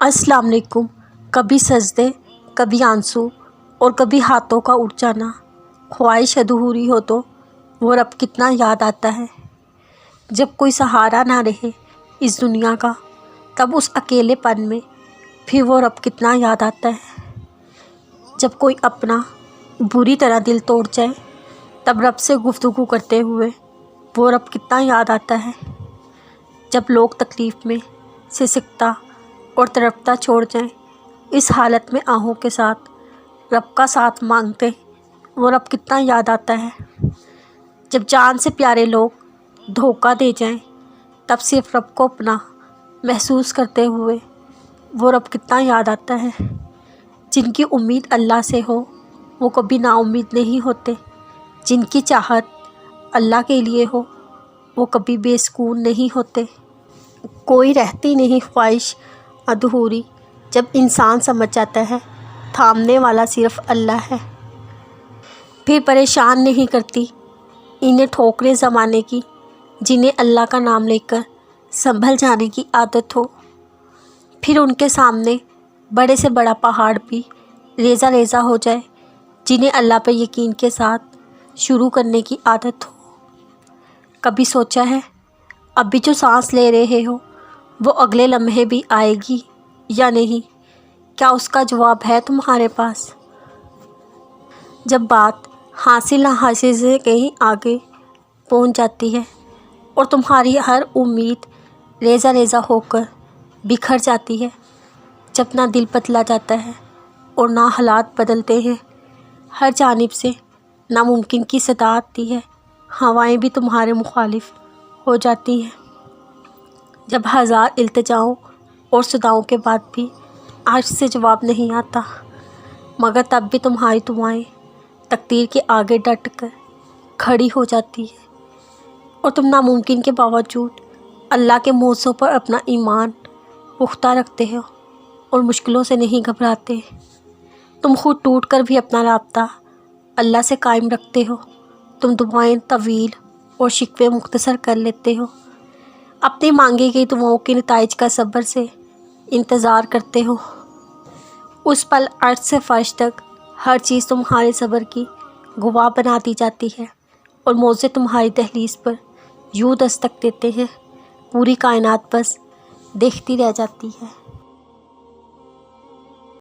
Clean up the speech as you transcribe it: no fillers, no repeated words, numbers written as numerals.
السلام علیکم۔ کبھی سجدے، کبھی آنسو اور کبھی ہاتھوں کا اٹھ جانا، خواہش ادھوری ہو تو وہ رب کتنا یاد آتا ہے۔ جب کوئی سہارا نہ رہے اس دنیا کا، تب اس اکیلے پن میں پھر وہ رب کتنا یاد آتا ہے۔ جب کوئی اپنا بری طرح دل توڑ جائے، تب رب سے گفتگو کرتے ہوئے وہ رب کتنا یاد آتا ہے۔ جب لوگ تکلیف میں سسکتا اور تڑپتا چھوڑ جائیں، اس حالت میں آہوں کے ساتھ رب کا ساتھ مانگتے وہ رب کتنا یاد آتا ہے۔ جب جان سے پیارے لوگ دھوکہ دے جائیں، تب صرف رب کو اپنا محسوس کرتے ہوئے وہ رب کتنا یاد آتا ہے۔ جن کی امید اللہ سے ہو وہ کبھی نا امید نہیں ہوتے، جن کی چاہت اللہ کے لیے ہو وہ کبھی بے سکون نہیں ہوتے۔ کوئی رہتی نہیں خواہش ادھوری، جب انسان سمجھ جاتا ہے تھامنے والا صرف اللہ ہے۔ پھر پریشان نہیں کرتی انہیں ٹھوکریں زمانے کی، جنہیں اللہ کا نام لے کر سنبھل جانے کی عادت ہو۔ پھر ان کے سامنے بڑے سے بڑا پہاڑ بھی ریزہ ریزہ ہو جائے، جنہیں اللہ پر یقین کے ساتھ شروع کرنے کی عادت ہو۔ کبھی سوچا ہے ابھی جو سانس لے رہے ہو وہ اگلے لمحے بھی آئے گی یا نہیں؟ کیا اس کا جواب ہے تمہارے پاس؟ جب بات حاصل نہ حاصل سے کہیں آگے پہنچ جاتی ہے اور تمہاری ہر امید ریزہ ریزہ ہو کر بکھر جاتی ہے، جب نہ دل بدلا جاتا ہے اور نہ حالات بدلتے ہیں، ہر جانب سے ناممکن کی صدا آتی ہے، ہوائیں بھی تمہارے مخالف ہو جاتی ہیں۔ جب ہزار التجاؤں اور صداؤں کے بعد بھی عرش سے جواب نہیں آتا، مگر تب بھی تمہاری دعائیں تقدیر کے آگے ڈٹ کر کھڑی ہو جاتی ہیں، اور تم ناممکن کے باوجود اللہ کے موضوع پر اپنا ایمان پختہ رکھتے ہو اور مشکلوں سے نہیں گھبراتے۔ تم خود ٹوٹ کر بھی اپنا رابطہ اللہ سے قائم رکھتے ہو۔ تم دعائیں طویل اور شکوے مختصر کر لیتے ہو، اپنی مانگی گئی دعاؤں کے نتائج کا صبر سے انتظار کرتے ہو۔ اس پل عرش سے فرش تک ہر چیز تمہارے صبر کی گواہ بنا دی جاتی ہے، اور موزے تمہاری دہلیز پر یوں دستک دیتے ہیں، پوری کائنات بس دیکھتی رہ جاتی ہے۔